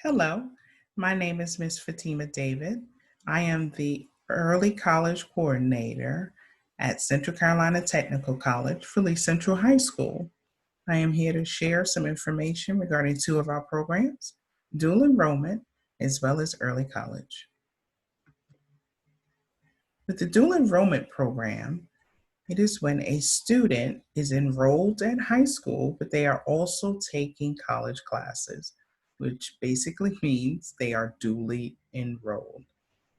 Hello, my name is Miss Fatima David. I am the Early College Coordinator at Central Carolina Technical College for Lee Central High School. I am here to share some information regarding two of our programs, dual enrollment as well as early college. With the dual enrollment program, it is when a student is enrolled at high school, but they are also taking college classes, which basically means they are duly enrolled.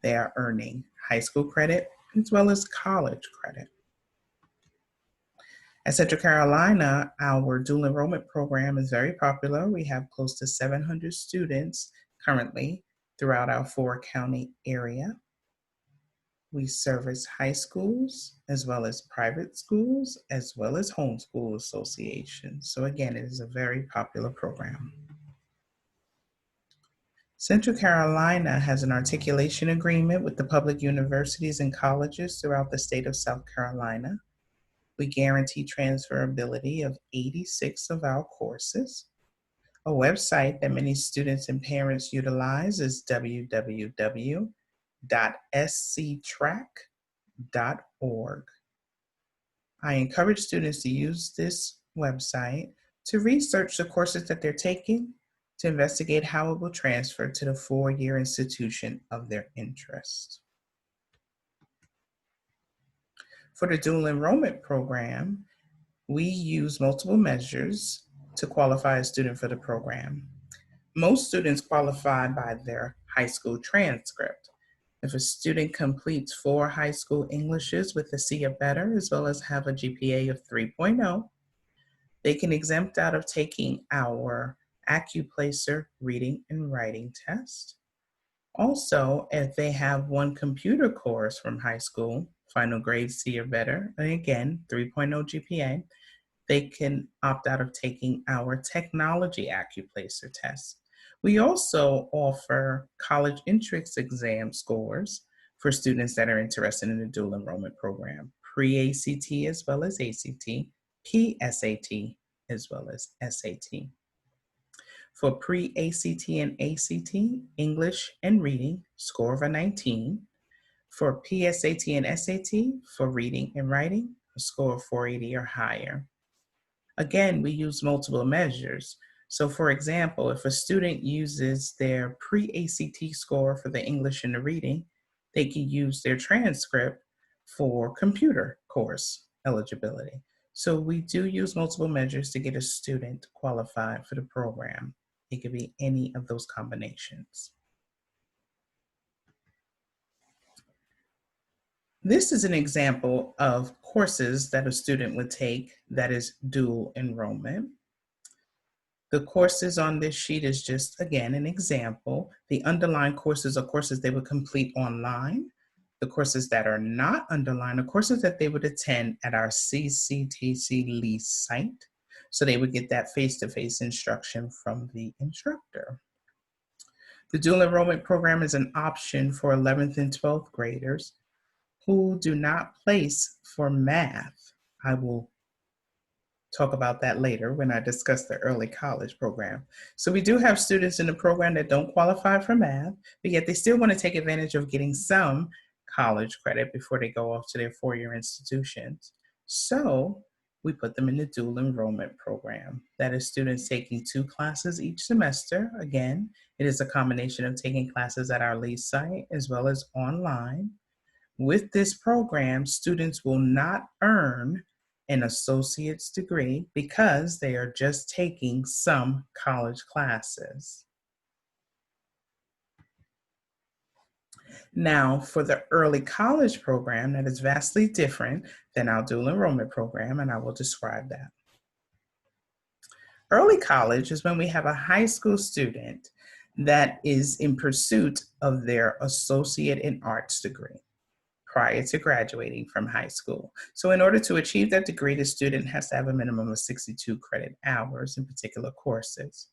They are earning high school credit as well as college credit. At Central Carolina, our dual enrollment program is very popular. We have close to 700 students currently throughout our four-county area. We service high schools as well as private schools, as well as homeschool associations. So again, it is a very popular program. Central Carolina has an articulation agreement with the public universities and colleges throughout the state of South Carolina. We guarantee transferability of 86 of our courses. A website that many students and parents utilize is www.sctrack.org. I encourage students to use this website to research the courses that they're taking, to investigate how it will transfer to the four-year institution of their interest. For the dual enrollment program, we use multiple measures to qualify a student for the program. Most students qualify by their high school transcript. If a student completes 4 high school Englishes with a C or better, as well as have a GPA of 3.0, they can exempt out of taking our AccuPlacer reading and writing test. Also, if they have 1 computer course from high school, final grade C or better, and again, 3.0 GPA, they can opt out of taking our technology AccuPlacer test. We also offer college entrance exam scores for students that are interested in the dual enrollment program, pre-ACT as well as ACT, PSAT as well as SAT. For pre-ACT and ACT, English and reading, score of a 19. For PSAT and SAT, for reading and writing, a score of 480 or higher. Again, we use multiple measures. So for example, if a student uses their pre-ACT score for the English and the reading, they can use their transcript for computer course eligibility. So we do use multiple measures to get a student qualified for the program. It could be any of those combinations. This is an example of courses that a student would take that is dual enrollment. The courses on this sheet is just, again, an example. The underlined courses are courses they would complete online. The courses that are not underlined are courses that they would attend at our CCTC Lee site. So they would get that face-to-face instruction from the instructor. The dual enrollment program is an option for 11th and 12th graders who do not place for math. I will talk about that later when I discuss the early college program. So we do have students in the program that don't qualify for math, but yet they still want to take advantage of getting some college credit before they go off to their four-year institutions. So we put them in the dual enrollment program. That is students taking 2 classes each semester. Again, it is a combination of taking classes at our Lee site as well as online. With this program, students will not earn an associate's degree because they are just taking some college classes. Now, for the early college program, that is vastly different than our dual enrollment program, and I will describe that. Early college is when we have a high school student that is in pursuit of their associate in arts degree prior to graduating from high school. So in order to achieve that degree, the student has to have a minimum of 62 credit hours in particular courses.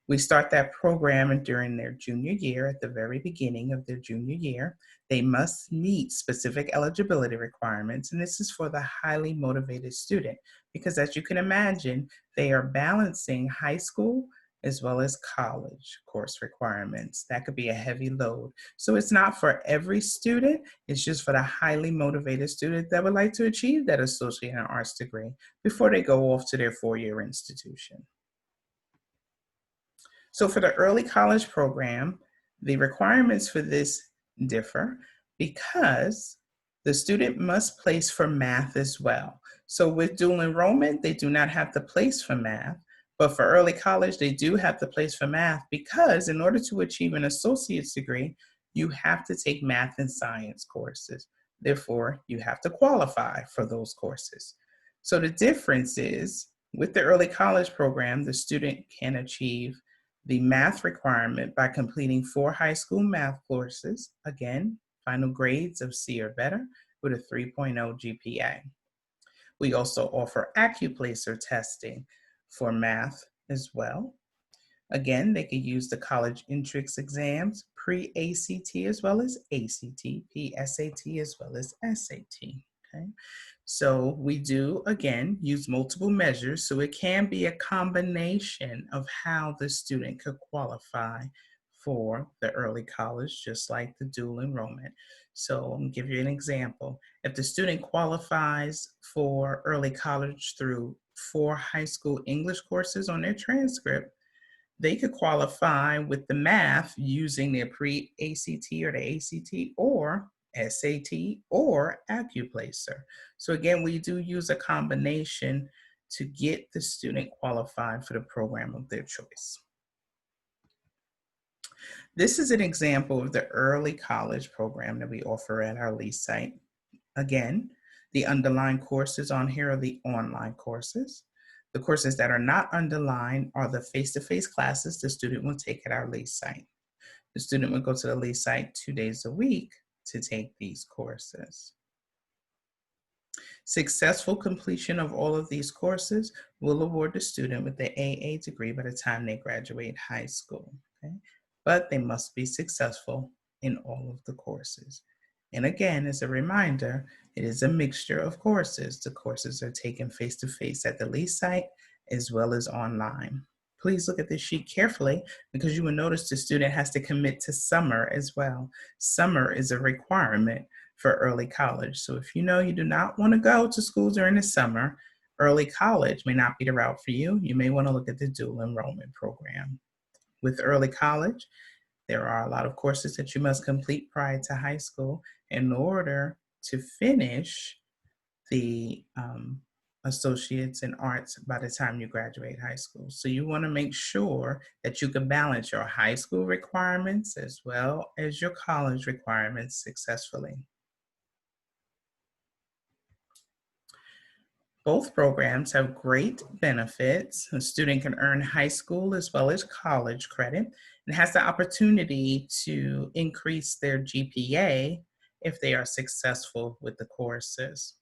We start that program during their junior year. At the very beginning of their junior year, they must meet specific eligibility requirements, and this is for the highly motivated student because, as you can imagine, they are balancing high school as well as college course requirements. That could be a heavy load. So it's not for every student, it's just for the highly motivated student that would like to achieve that associate in arts degree before they go off to their four-year institution. So for the early college program, the requirements for this differ because the student must place for math as well. So with dual enrollment, they do not have to place for math, but for early college, they do have to place for math because in order to achieve an associate's degree, you have to take math and science courses. Therefore, you have to qualify for those courses. So the difference is with the early college program, the student can achieve the math requirement by completing 4 high school math courses, again, final grades of C or better with a 3.0 GPA. We also offer AccuPlacer testing for math as well. Again, they could use the college entrance exams, pre-ACT as well as ACT, PSAT as well as SAT. Okay. So we do, again, use multiple measures. So it can be a combination of how the student could qualify for the early college, just like the dual enrollment. So I'm gonna give you an example. If the student qualifies for early college through 4 high school English courses on their transcript, they could qualify with the math using their pre-ACT or the ACT or SAT or AccuPlacer. So again, we do use a combination to get the student qualified for the program of their choice. This is an example of the early college program that we offer at our Lee site. Again, the underlying courses on here are the online courses. The courses that are not underlined are the face-to-face classes the student will take at our Lee site. The student will go to the Lee site 2 days a week to take these courses. Successful completion of all of these courses will award the student with the AA degree by the time they graduate high school. Okay? But they must be successful in all of the courses. And again, as a reminder, it is a mixture of courses. The courses are taken face-to-face at the Lee site as well as online. Please look at this sheet carefully because you will notice the student has to commit to summer as well. Summer is a requirement for early college. So if you know you do not want to go to school during the summer, early college may not be the route for you. You may want to look at the dual enrollment program. With early college, there are a lot of courses that you must complete prior to high school in order to finish the associates in arts by the time you graduate high school. So you want to make sure that you can balance your high school requirements as well as your college requirements successfully. Both programs have great benefits. A student can earn high school as well as college credit and has the opportunity to increase their GPA if they are successful with the courses.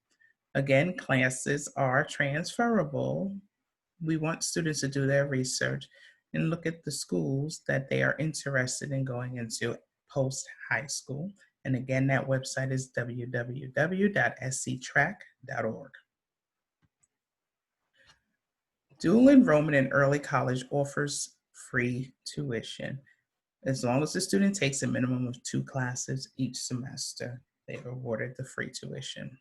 Again, classes are transferable. We want students to do their research and look at the schools that they are interested in going into post-high school. And again, that website is www.sctrack.org. Dual enrollment in early college offers free tuition. As long as the student takes a minimum of 2 classes each semester, they are awarded the free tuition.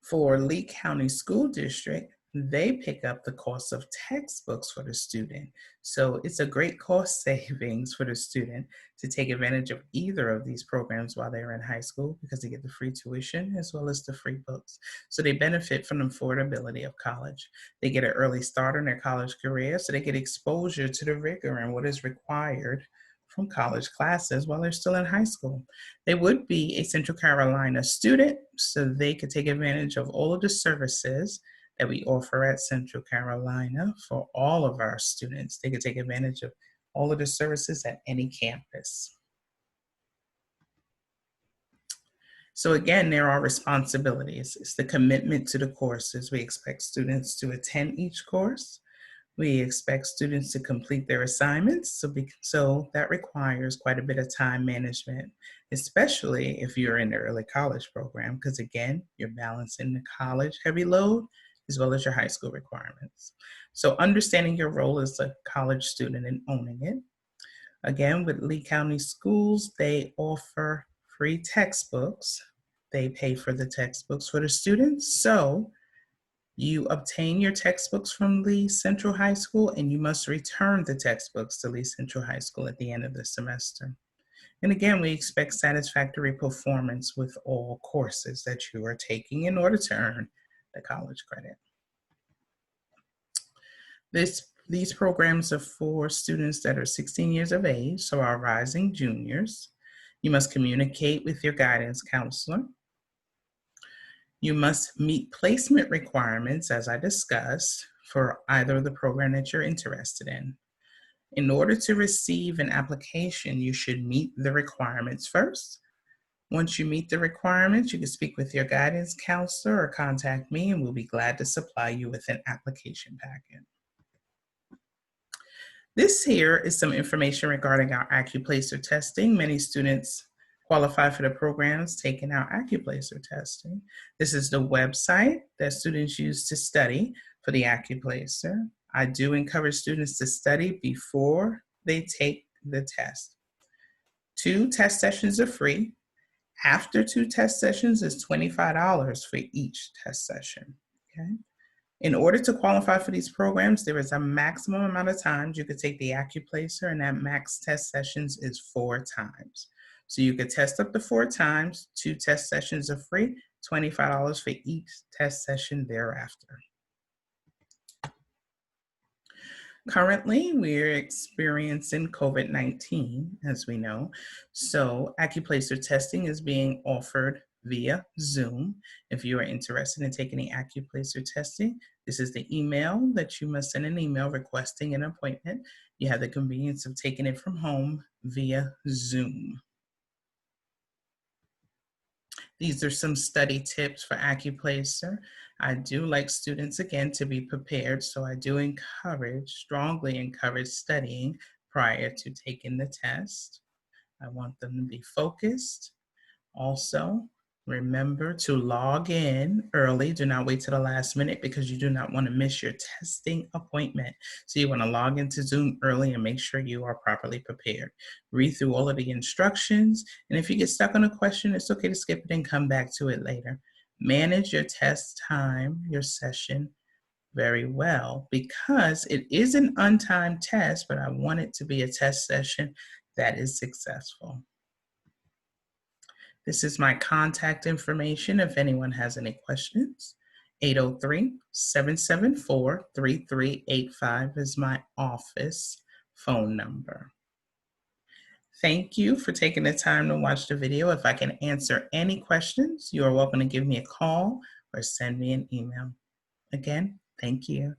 For Lee County School District, they pick up the cost of textbooks for the student. So it's a great cost savings for the student to take advantage of either of these programs while they're in high school because they get the free tuition as well as the free books. So they benefit from the affordability of college. They get an early start in their college career, so they get exposure to the rigor and what is required from college classes while they're still in high school. They would be a Central Carolina student, so they could take advantage of all of the services that we offer at Central Carolina for all of our students. They could take advantage of all of the services at any campus. So again, there are responsibilities. It's the commitment to the courses. We expect students to attend each course. We expect students to complete their assignments, so that requires quite a bit of time management, especially if you're in the early college program, because again, you're balancing the college heavy load as well as your high school requirements. So understanding your role as a college student and owning it. Again, with Lee County Schools, they offer free textbooks. They pay for the textbooks for the students. So you obtain your textbooks from Lee Central High School and you must return the textbooks to Lee Central High School at the end of the semester. And again, we expect satisfactory performance with all courses that you are taking in order to earn the college credit. These programs are for students that are 16 years of age, so our rising juniors. You must communicate with your guidance counselor. You must meet placement requirements, as I discussed, for either of the program that you're interested in. In order to receive an application, you should meet the requirements first. Once you meet the requirements, you can speak with your guidance counselor or contact me, and we'll be glad to supply you with an application packet. This here is some information regarding our AccuPlacer testing. Many students qualify for the programs taking our AccuPlacer testing. This is the website that students use to study for the AccuPlacer. I do encourage students to study before they take the test. 2 test sessions are free. After 2 test sessions is $25 for each test session, okay? In order to qualify for these programs, there is a maximum amount of times you could take the AccuPlacer, and that max test sessions is 4 times. So you could test up to 4 times, 2 test sessions are free, $25 for each test session thereafter. Currently, we're experiencing COVID-19, as we know. So AccuPlacer testing is being offered via Zoom. If you are interested in taking the AccuPlacer testing, this is the email that you must send an email requesting an appointment. You have the convenience of taking it from home via Zoom. These are some study tips for AccuPlacer. I do like students, again, to be prepared, so I do strongly encourage studying prior to taking the test. I want them to be focused. Also, remember to log in early. Do not wait to the last minute because you do not want to miss your testing appointment. So you want to log into Zoom early and make sure you are properly prepared. Read through all of the instructions, and if you get stuck on a question, it's okay to skip it and come back to it later. Manage your test time, your session, very well, because it is an untimed test, but I want it to be a test session that is successful. This is my contact information if anyone has any questions. 803-774-3385 is my office phone number. Thank you for taking the time to watch the video. If I can answer any questions, you are welcome to give me a call or send me an email. Again, thank you.